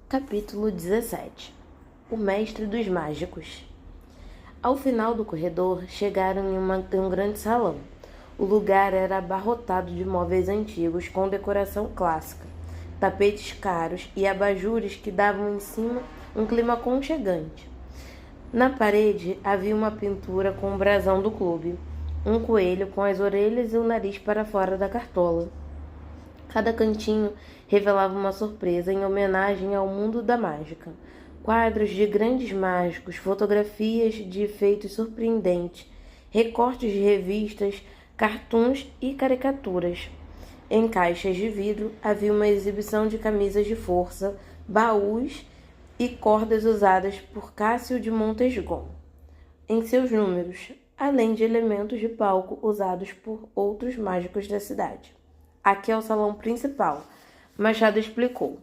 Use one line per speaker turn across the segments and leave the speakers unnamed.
Capítulo 17. O Mestre dos Mágicos. Ao final do corredor, chegaram em um grande salão. O lugar era abarrotado de móveis antigos com decoração clássica, tapetes caros e abajures que davam em cima um clima aconchegante. Na parede havia uma pintura com o brasão do clube, um coelho com as orelhas e o nariz para fora da cartola. Cada cantinho revelava uma surpresa em homenagem ao mundo da mágica. Quadros de grandes mágicos, fotografias de efeitos surpreendentes, recortes de revistas, cartoons e caricaturas. Em caixas de vidro havia uma exibição de camisas de força, baús e cordas usadas por Cássio de Montesgon em seus números, além de elementos de palco usados por outros mágicos da cidade. Aqui é o salão principal, Machado explicou.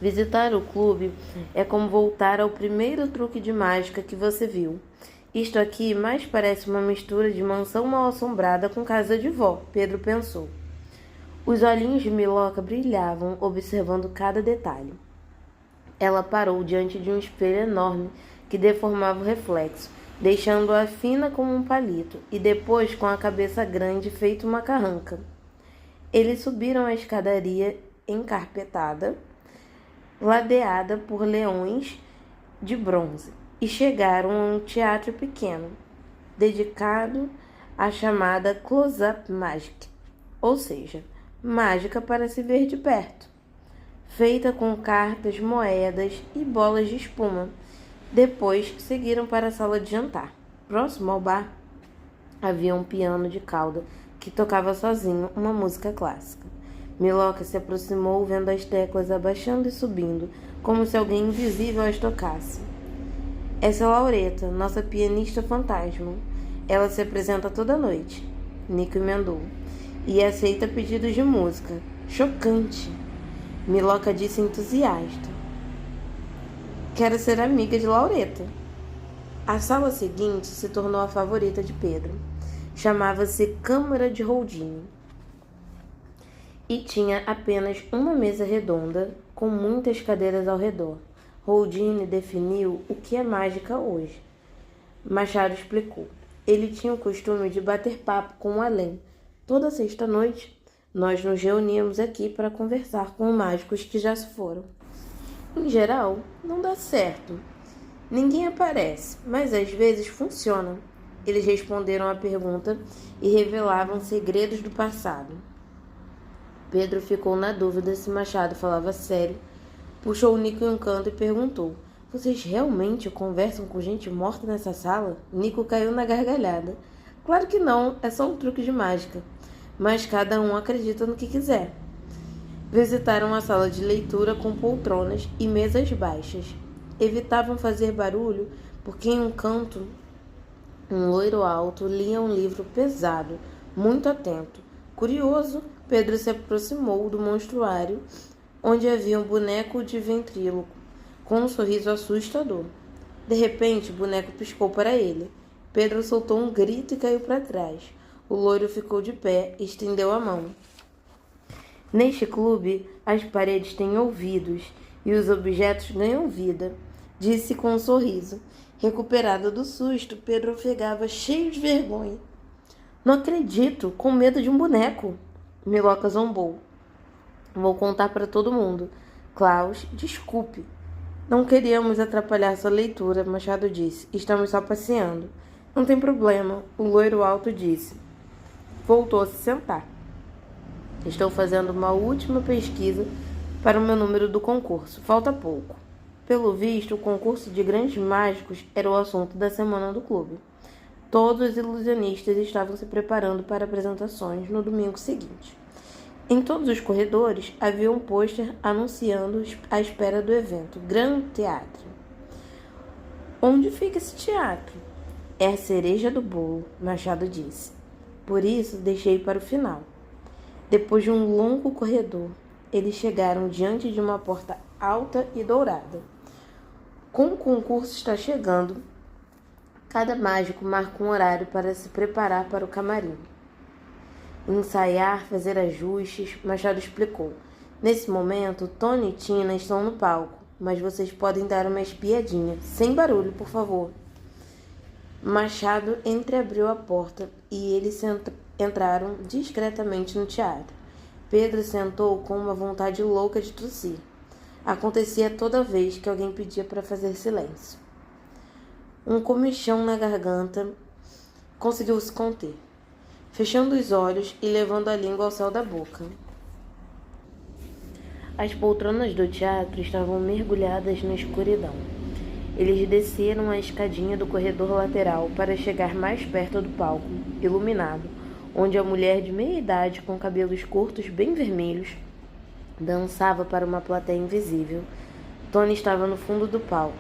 Visitar o clube é como voltar ao primeiro truque de mágica que você viu. Isto aqui mais parece uma mistura de mansão mal-assombrada com casa de vó, Pedro pensou. Os olhinhos de Miloca brilhavam, observando cada detalhe. Ela parou diante de um espelho enorme que deformava o reflexo, deixando-a fina como um palito, e depois com a cabeça grande feito uma carranca. Eles subiram a escadaria encarpetada, ladeada por leões de bronze, e chegaram a um teatro pequeno, dedicado à chamada Close-Up Magic, ou seja, mágica para se ver de perto, feita com cartas, moedas e bolas de espuma. Depois seguiram para a sala de jantar. Próximo ao bar, havia um piano de cauda que tocava sozinho uma música clássica. Miloca se aproximou, vendo as teclas abaixando e subindo, como se alguém invisível as tocasse. Essa é Laureta, nossa pianista fantasma. Ela se apresenta toda noite, Nico emendou, e aceita pedidos de música. Chocante, Miloca disse entusiasta. Quero ser amiga de Laureta. A sala seguinte se tornou a favorita de Pedro. Chamava-se Câmara de Houdini e tinha apenas uma mesa redonda com muitas cadeiras ao redor. Houdini definiu o que é mágica hoje. Machado explicou. Ele tinha o costume de bater papo com o além. Toda sexta-noite, nós nos reuníamos aqui para conversar com mágicos que já se foram. Em geral, não dá certo. Ninguém aparece, mas às vezes funciona. Eles responderam à pergunta e revelavam segredos do passado. Pedro ficou na dúvida se Machado falava sério, puxou o Nico em um canto e perguntou: vocês realmente conversam com gente morta nessa sala? Nico caiu na gargalhada. Claro que não, é só um truque de mágica. Mas cada um acredita no que quiser. Visitaram a sala de leitura com poltronas e mesas baixas. Evitavam fazer barulho porque em um canto um loiro alto lia um livro pesado, muito atento. Curioso, Pedro se aproximou do monstruário, onde havia um boneco de ventríloco, com um sorriso assustador. De repente, o boneco piscou para ele. Pedro soltou um grito e caiu para trás. O loiro ficou de pé e estendeu a mão. Neste clube, as paredes têm ouvidos e os objetos ganham vida, disse com um sorriso. Recuperado do susto, Pedro ofegava cheio de vergonha. Não acredito, com medo de um boneco. Miloca zombou. Vou contar para todo mundo. Klaus, desculpe. Não queríamos atrapalhar sua leitura, Machado disse. Estamos só passeando. Não tem problema, o loiro alto disse. Voltou a se sentar. Estou fazendo uma última pesquisa para o meu número do concurso. Falta pouco. Pelo visto, o concurso de grandes mágicos era o assunto da semana do clube. Todos os ilusionistas estavam se preparando para apresentações no domingo seguinte. Em todos os corredores havia um pôster anunciando a espera do evento, Grand Teatro. Onde fica esse teatro? É a cereja do bolo, Machado disse. Por isso, deixei para o final. Depois de um longo corredor, eles chegaram diante de uma porta alta e dourada. Como o concurso está chegando, cada mágico marca um horário para se preparar para o camarim. Ensaiar, fazer ajustes, Machado explicou. Nesse momento, Tony e Tina estão no palco, mas vocês podem dar uma espiadinha. Sem barulho, por favor. Machado entreabriu a porta e eles entraram discretamente no teatro. Pedro sentou com uma vontade louca de tossir. Acontecia toda vez que alguém pedia para fazer silêncio. Um comichão na garganta conseguiu se conter, fechando os olhos e levando a língua ao céu da boca. As poltronas do teatro estavam mergulhadas na escuridão. Eles desceram a escadinha do corredor lateral para chegar mais perto do palco, iluminado, onde a mulher de meia idade, com cabelos curtos bem vermelhos, dançava para uma plateia invisível. Tony estava no fundo do palco.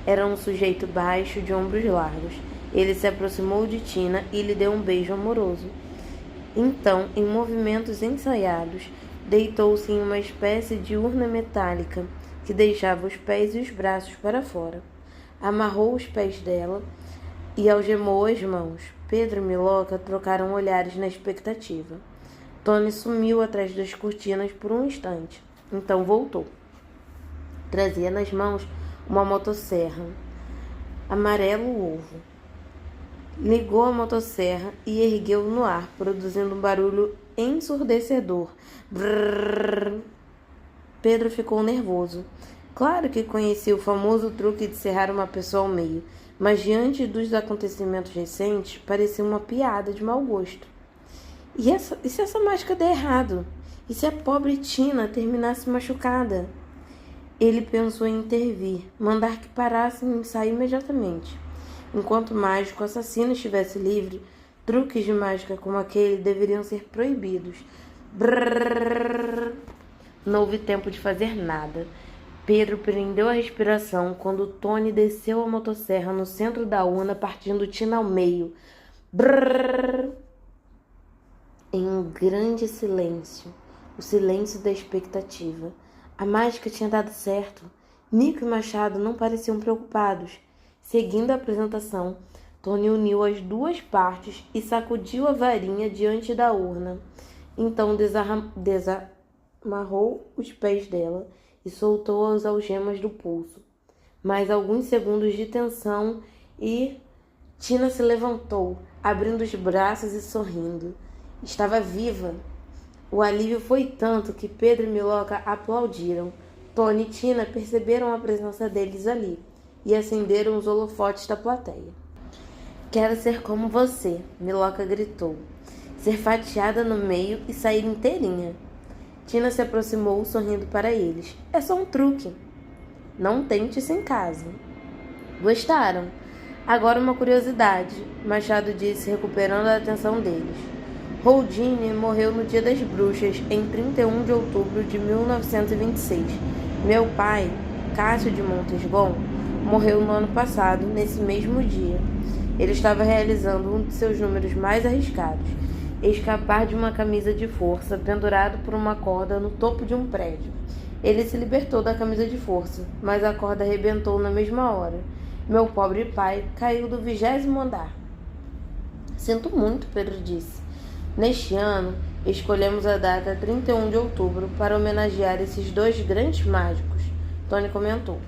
Era um sujeito baixo, de ombros largos. Ele se aproximou de Tina e lhe deu um beijo amoroso. Então, em movimentos ensaiados, deitou-se em uma espécie de urna metálica que deixava os pés e os braços para fora. Amarrou os pés dela e algemou as mãos. Pedro e Miloca trocaram olhares na expectativa. Tony sumiu atrás das cortinas por um instante. Então voltou. Trazia nas mãos uma motosserra, amarelo ovo. Ligou a motosserra e ergueu no ar, produzindo um barulho ensurdecedor. Brrr. Pedro ficou nervoso. Claro que conhecia o famoso truque de serrar uma pessoa ao meio, mas diante dos acontecimentos recentes, parecia uma piada de mau gosto. E se essa mágica der errado? E se a pobre Tina terminasse machucada? Ele pensou em intervir, mandar que parassem o ensaio imediatamente. Enquanto o mágico assassino estivesse livre, truques de mágica como aquele deveriam ser proibidos. Brrr. Não houve tempo de fazer nada. Pedro prendeu a respiração quando Tony desceu a motosserra no centro da urna, partindo Tina ao meio. Brrr. Em um grande silêncio, o silêncio da expectativa. A mágica tinha dado certo. Nico e Machado não pareciam preocupados. Seguindo a apresentação, Tony uniu as duas partes e sacudiu a varinha diante da urna. Então desamarrou os pés dela e soltou as algemas do pulso. Mais alguns segundos de tensão e Tina se levantou, abrindo os braços e sorrindo. Estava viva. O alívio foi tanto que Pedro e Miloca aplaudiram. Tony e Tina perceberam a presença deles ali e acenderam os holofotes da plateia. Quero ser como você, Miloca gritou. Ser fatiada no meio e sair inteirinha. Tina se aproximou, sorrindo para eles. É só um truque. Não tente isso em casa. Gostaram? Agora uma curiosidade, Machado disse, recuperando a atenção deles. Houdini morreu no Dia das Bruxas, em 31 de outubro de 1926. Meu pai, Cássio de Montesgon, morreu no ano passado, nesse mesmo dia. Ele estava realizando um de seus números mais arriscados, escapar de uma camisa de força pendurado por uma corda no topo de um prédio. Ele se libertou da camisa de força, mas a corda arrebentou na mesma hora. Meu pobre pai caiu do 20º andar. Sinto muito, Pedro disse. Neste ano, escolhemos a data 31 de outubro para homenagear esses dois grandes mágicos, Tony comentou.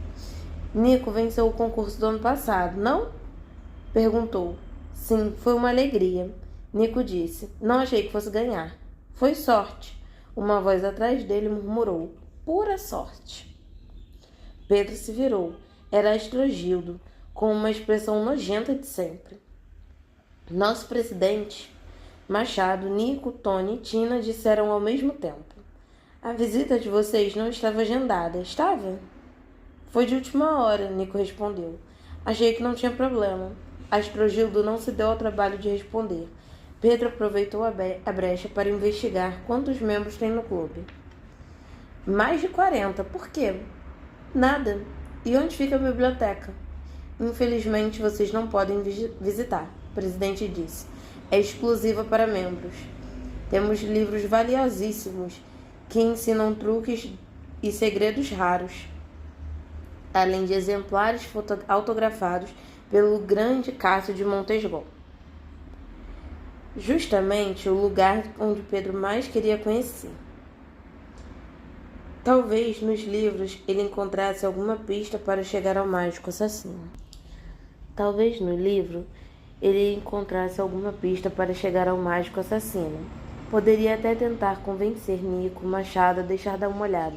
Nico venceu o concurso do ano passado, não? Perguntou. Sim, foi uma alegria. Nico disse. Não achei que fosse ganhar. Foi sorte. Uma voz atrás dele murmurou. Pura sorte. Pedro se virou. Era Astrogildo, com uma expressão nojenta de sempre. Nosso presidente, Machado, Nico, Tony e Tina disseram ao mesmo tempo. A visita de vocês não estava agendada, estava? Foi de última hora, Nico respondeu. Achei que não tinha problema. Astrogildo não se deu ao trabalho de responder. Pedro aproveitou a brecha para investigar quantos membros tem no clube. Mais de 40. Por quê? Nada. E onde fica a biblioteca? Infelizmente, vocês não podem visitar, o presidente disse. É exclusiva para membros. Temos livros valiosíssimos que ensinam truques e segredos raros, além de exemplares autografados pelo grande Cássio de Montesgon. Justamente o lugar onde Pedro mais queria conhecer. Talvez nos livros ele encontrasse alguma pista para chegar ao mágico assassino. Talvez no livro ele encontrasse alguma pista para chegar ao mágico assassino. Poderia até tentar convencer Nico Machado a deixar dar uma olhada,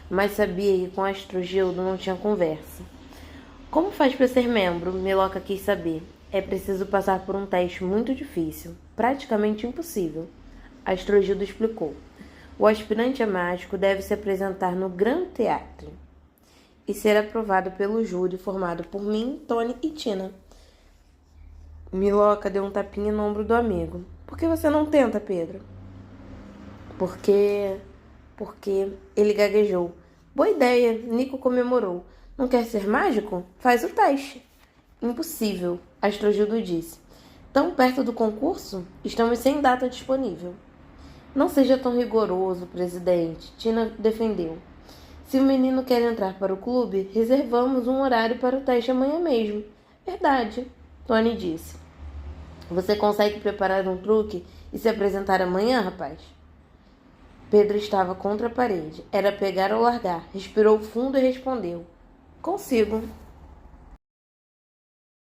mas sabia que com Astrogildo não tinha conversa. Como faz para ser membro? Miloca quis saber. É preciso passar por um teste muito difícil, praticamente impossível. Astrogildo explicou. O aspirante a mágico deve se apresentar no Grand Theatre e ser aprovado pelo júri formado por mim, Tony e Tina. Miloca deu um tapinha no ombro do amigo. Por que você não tenta, Pedro? Porque ele gaguejou. Boa ideia, Nico comemorou. Não quer ser mágico? Faz o teste. Impossível, Astrogildo disse. Tão perto do concurso? Estamos sem data disponível. Não seja tão rigoroso, presidente, Tina defendeu. Se o menino quer entrar para o clube, reservamos um horário para o teste amanhã mesmo. Verdade, Tony disse. Você consegue preparar um truque e se apresentar amanhã, rapaz? Pedro estava contra a parede. Era pegar ou largar. Respirou fundo e respondeu. Consigo.